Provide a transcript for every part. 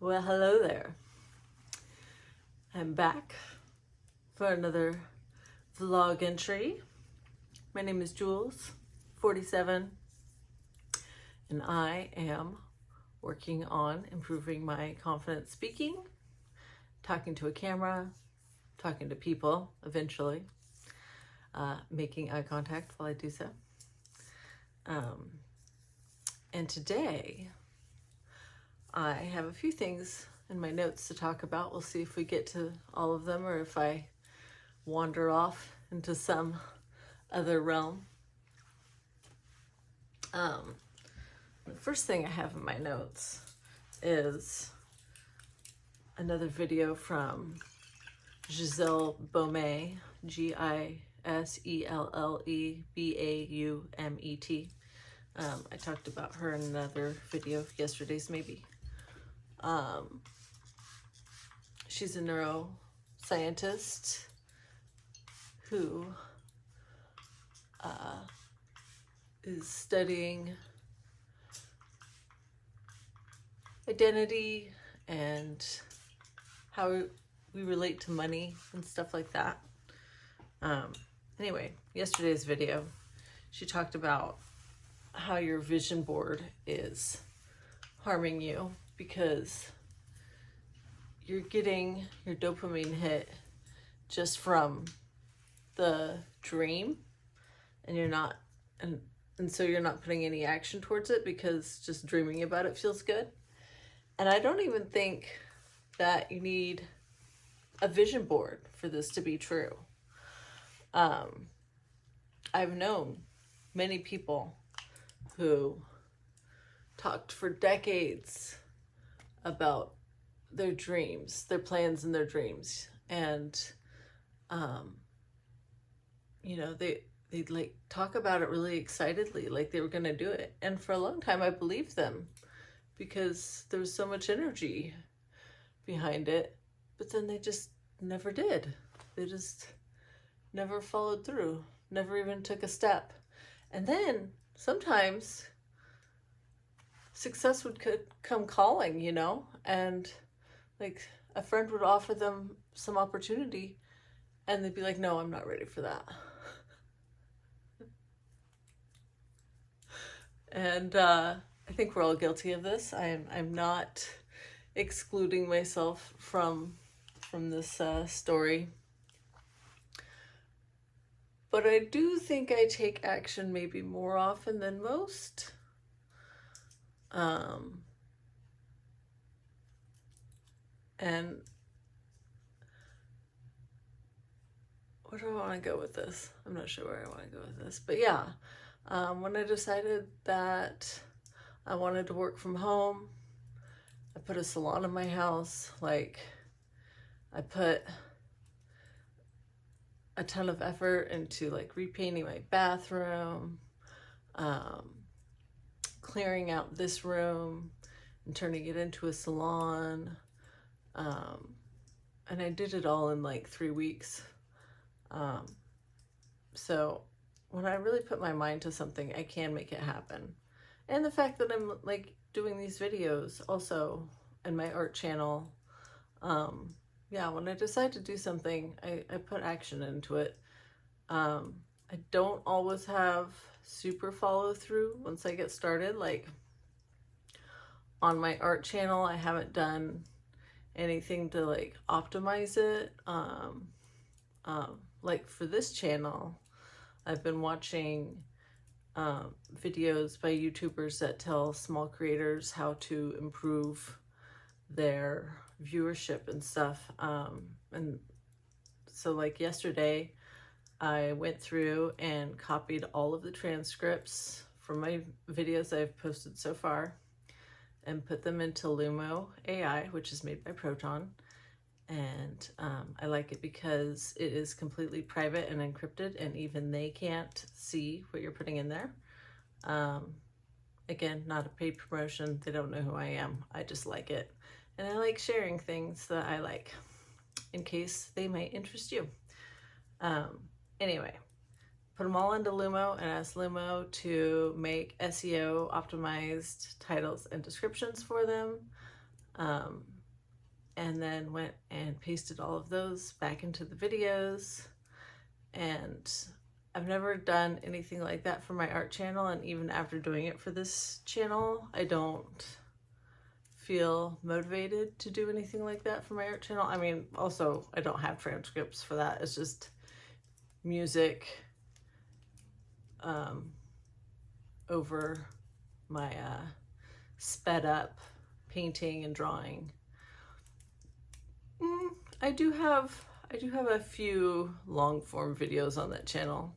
Well, hello there. I'm back for another vlog entry. My name is Jules, 47, and I am working on improving my confidence speaking, talking to a camera, talking to people eventually, making eye contact while I do so. And today, I have a few things in my notes to talk about. We'll see if we get to all of them or if I wander off into some other realm. The first thing I have in my notes is another video from Giselle Baumet, Giselle Baumet. I talked about her in another video, yesterday's maybe. She's a neuroscientist who is studying identity and how we relate to money and stuff like that. Anyway, yesterday's video, she talked about how your vision board is harming you because you're getting your dopamine hit just from the dream, and you're not, and so you're not putting any action towards it because just dreaming about it feels good. And I don't even think that you need a vision board for this to be true. I've known many people who talked for decades about their dreams, their plans and their dreams. And, they'd like talk about it really excitedly, like they were going to do it. And for a long time, I believed them because there was so much energy behind it, but then they just never did. They just never followed through, never even took a step. And then sometimes success would come calling, and like a friend would offer them some opportunity and they'd be like, no, I'm not ready for that. And I think we're all guilty of this. I'm not excluding myself from this story. But I do think I take action maybe more often than most. And where do I want to go with this? I'm not sure where I want to go with this. But yeah, when I decided that I wanted to work from home, I put a salon in my house. Like, I put a ton of effort into like repainting my bathroom, clearing out this room and turning it into a salon. And I did it all in like 3 weeks. So when I really put my mind to something, I can make it happen. And the fact that I'm like doing these videos also in my art channel, when I decide to do something, I put action into it. I don't always have super follow through once I get started. Like on my art channel, I haven't done anything to like optimize it. Like for this channel, I've been watching videos by YouTubers that tell small creators how to improve their viewership and stuff. And so like yesterday, I went through and copied all of the transcripts from my videos I've posted so far and put them into Lumo AI, which is made by Proton. And I like it because it is completely private and encrypted, and even they can't see what you're putting in there. Again, not a paid promotion. They don't know who I am. I just like it. And I like sharing things that I like in case they might interest you. Anyway, put them all into Lumo and ask Lumo to make SEO optimized titles and descriptions for them. And then went and pasted all of those back into the videos. And I've never done anything like that for my art channel, and even after doing it for this channel, I don't feel motivated to do anything like that for my art channel. I mean, also, I don't have transcripts for that. It's just music over my sped up painting and drawing. I do have a few long form videos on that channel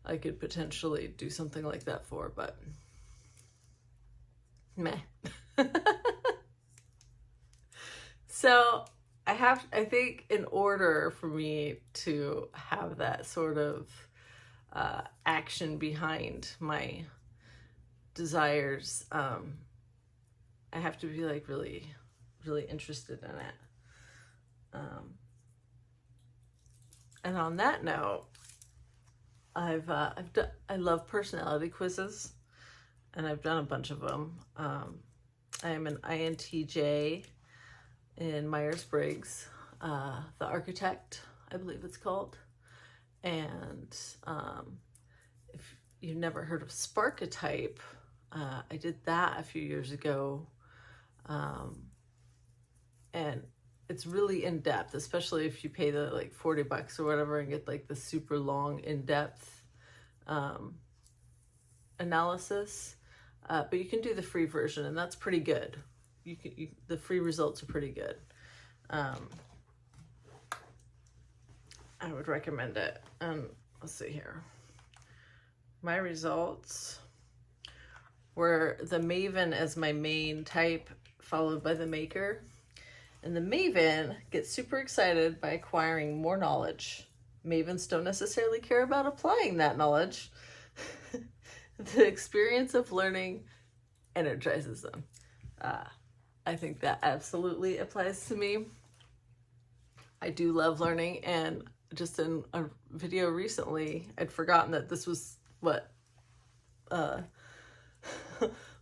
I could potentially do something like that for, but meh. So I think in order for me to have that sort of action behind my desires, I have to be like really, really interested in it. And on that note, I love personality quizzes, and I've done a bunch of them. I am an INTJ in Myers-Briggs, the architect, I believe it's called. And if you've never heard of Sparketype, I did that a few years ago. And it's really in-depth, especially if you pay the like $40 or whatever and get like the super long in-depth analysis. But you can do the free version, and that's pretty good. The free results are pretty good. I would recommend it. Let's see here. My results were the Maven as my main type, followed by the Maker. And the Maven gets super excited by acquiring more knowledge. Mavens don't necessarily care about applying that knowledge. The experience of learning energizes them. I think that absolutely applies to me. I do love learning, and just in a video recently, I'd forgotten that this was what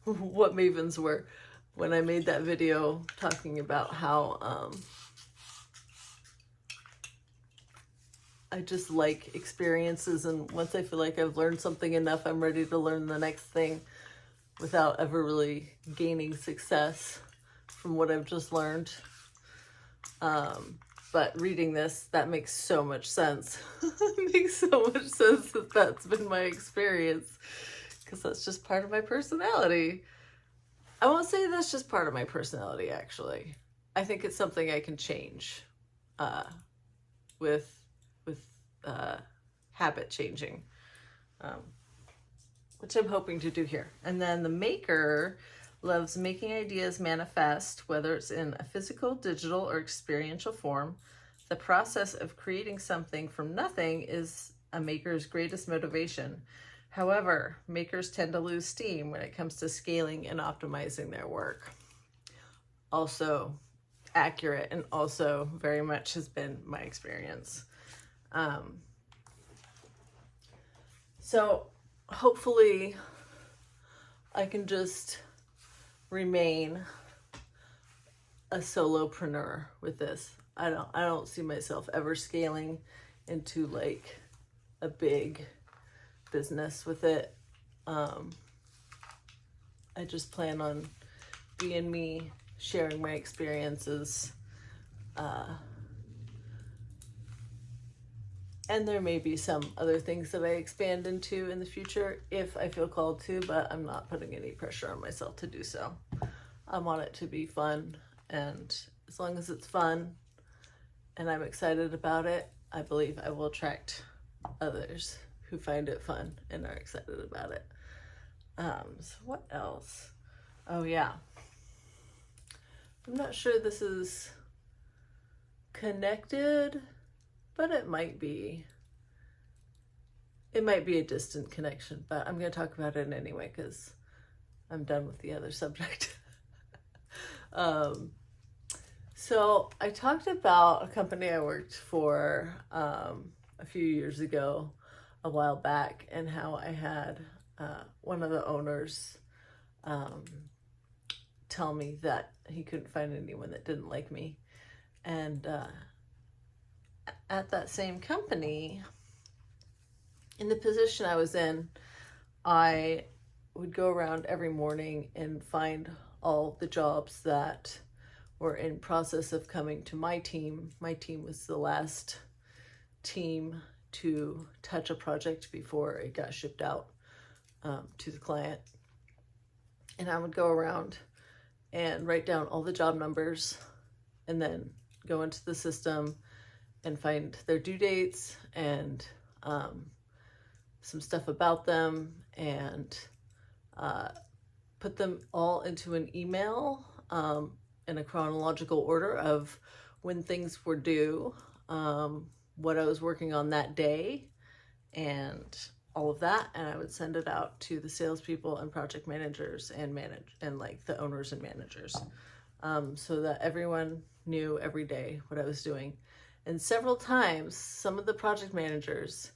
Mavens were, when I made that video talking about how I just like experiences, and once I feel like I've learned something enough, I'm ready to learn the next thing without ever really gaining success from what I've just learned. But reading this, that makes so much sense. It makes so much sense that that's been my experience, because that's just part of my personality. I won't say that's just part of my personality, actually. I think it's something I can change with habit changing, which I'm hoping to do here. And then the Maker loves making ideas manifest, whether it's in a physical, digital, or experiential form. The process of creating something from nothing is a Maker's greatest motivation. However, Makers tend to lose steam when it comes to scaling and optimizing their work. Also accurate, and also very much has been my experience. So hopefully I can just remain a solopreneur with this. I don't see myself ever scaling into like a big business with it. I just plan on being me, sharing my experiences, and there may be some other things that I expand into in the future if I feel called to, but I'm not putting any pressure on myself to do so. I want it to be fun, and as long as it's fun and I'm excited about it, I believe I will attract others who find it fun and are excited about it. So what else? Oh yeah. I'm not sure this is connected, but it might be. It might be a distant connection, but I'm going to talk about it anyway because I'm done with the other subject. So I talked about a company I worked for a few years ago, a while back, and how I had one of the owners tell me that he couldn't find anyone that didn't like me. And at that same company, in the position I was in, I would go around every morning and find all the jobs that were in process of coming to my team. My team was the last team to touch a project before it got shipped out to the client. And I would go around and write down all the job numbers and then go into the system and find their due dates and some stuff about them, and put them all into an email in a chronological order of when things were due, what I was working on that day, and all of that. And I would send it out to the salespeople and project managers and like the owners and managers, so that everyone knew every day what I was doing. And several times, some of the project managers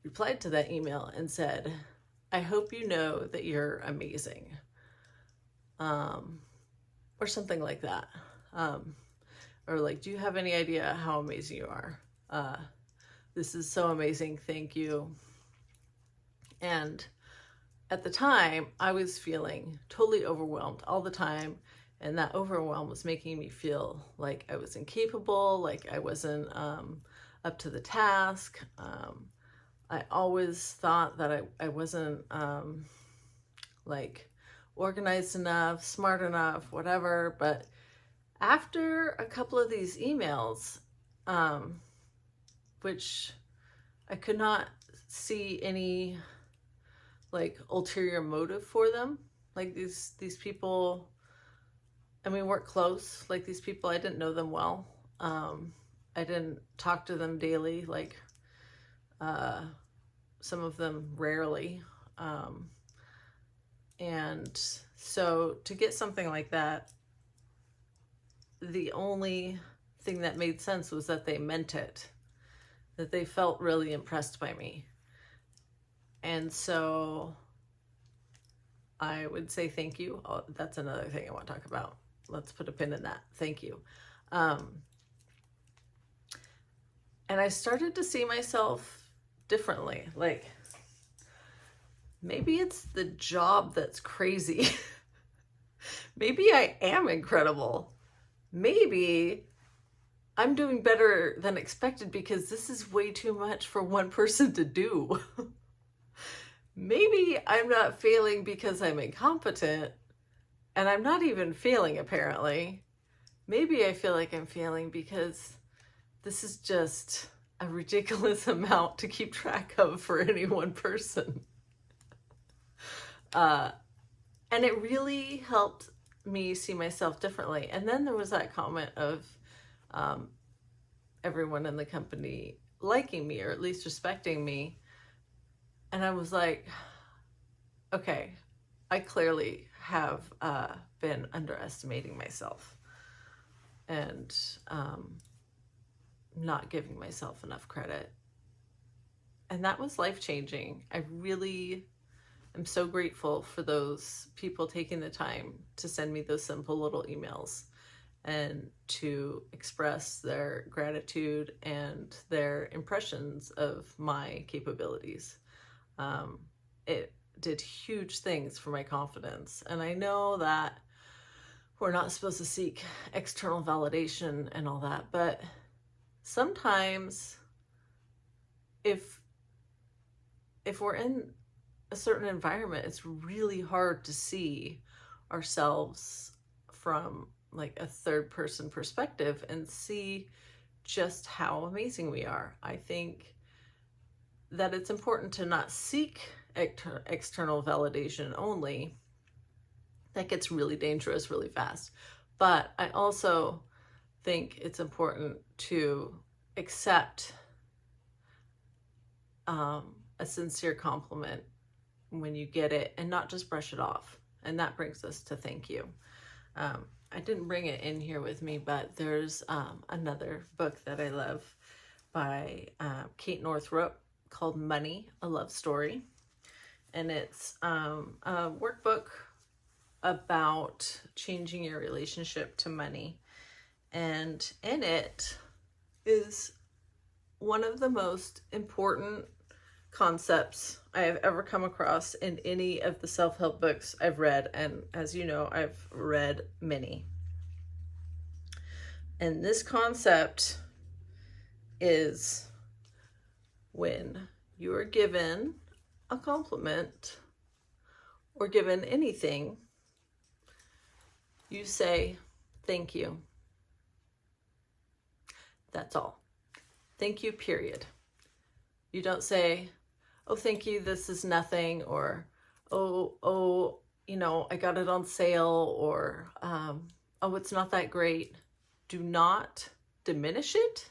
replied to that email and said, "I hope you know that you're amazing," or something like that. Or like, "Do you have any idea how amazing you are? This is so amazing, thank you." And at the time, I was feeling totally overwhelmed all the time. And that overwhelm was making me feel like I was incapable, like I wasn't up to the task. I always thought that I wasn't like organized enough, smart enough, whatever. But after a couple of these emails, which I could not see any like ulterior motive for them, like these people, I mean, we're close. Like these people, I didn't know them well. I didn't talk to them daily, like some of them rarely. And so to get something like that, the only thing that made sense was that they meant it, that they felt really impressed by me. And so I would say thank you. Oh, that's another thing I want to talk about. Let's put a pin in that. Thank you. And I started to see myself differently. Like, maybe it's the job that's crazy. Maybe I am incredible. Maybe I'm doing better than expected because this is way too much for one person to do. Maybe I'm not failing because I'm incompetent, and I'm not even failing apparently. Maybe I feel like I'm failing because this is just a ridiculous amount to keep track of for any one person. And it really helped me see myself differently. And then there was that comment of everyone in the company liking me, or at least respecting me. And I was like, okay, I clearly have been underestimating myself and not giving myself enough credit. And that was life-changing. I really am so grateful for those people taking the time to send me those simple little emails and to express their gratitude and their impressions of my capabilities. It did huge things for my confidence. And I know that we're not supposed to seek external validation and all that, but sometimes if we're in a certain environment, it's really hard to see ourselves from like a third person perspective and see just how amazing we are. I think that it's important to not seek external validation only. That gets really dangerous really fast. But I also think it's important to accept a sincere compliment when you get it and not just brush it off. And that brings us to thank you. I didn't bring it in here with me, but there's another book that I love by Kate Northrup called Money, A Love Story. And it's a workbook about changing your relationship to money. And in it is one of the most important concepts I have ever come across in any of the self-help books I've read. And as you know, I've read many. And this concept is when you are given a compliment or given anything, you say, thank you. That's all. Thank you, period. You don't say, oh, thank you, this is nothing, or, oh, you know, I got it on sale, or, oh, it's not that great. Do not diminish it.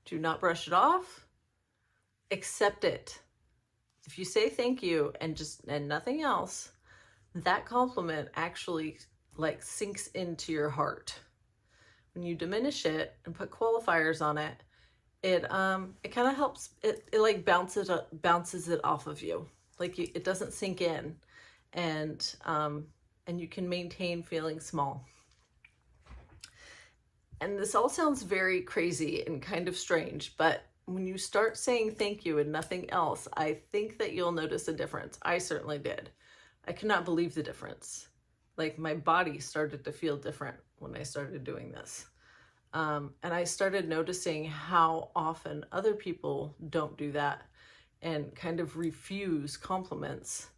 Do not brush it off. Accept it. If you say thank you and nothing else, that compliment actually like sinks into your heart. When you diminish it and put qualifiers on it, it kind of helps. It like bounces it off of you. Like it doesn't sink in, and you can maintain feeling small. And this all sounds very crazy and kind of strange, but when you start saying thank you and nothing else, I think that you'll notice a difference. I certainly did. I could not believe the difference. Like my body started to feel different when I started doing this. And I started noticing how often other people don't do that and kind of refuse compliments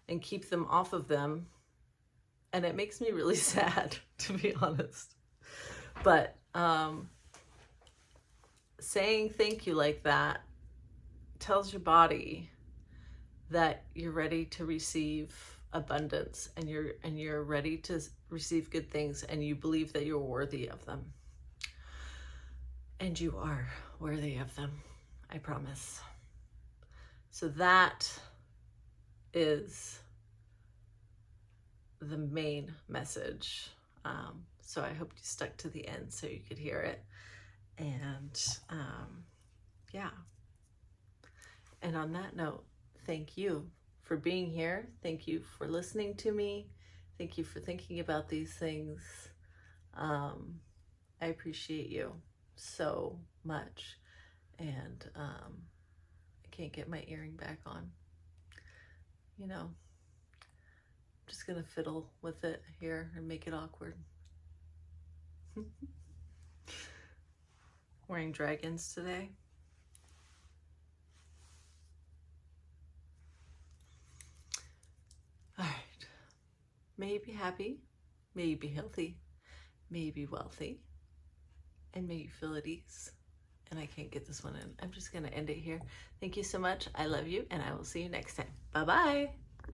and keep them off of them. And it makes me really sad, to be honest. But saying thank you like that tells your body that you're ready to receive abundance, and you're ready to receive good things, and you believe that you're worthy of them. And you are worthy of them, I promise. So that is the main message. So I hope you stuck to the end so you could hear it. And yeah. And on that note, thank you for being here. Thank you for listening to me. Thank you for thinking about these things. I appreciate you so much. And I can't get my earring back on. You know, I'm just gonna fiddle with it here and make it awkward. Wearing dragons today. All right. May you be happy. May you be healthy. May you be wealthy. And may you feel at ease. And I can't get this one in. I'm just going to end it here. Thank you so much. I love you, and I will see you next time. Bye-bye.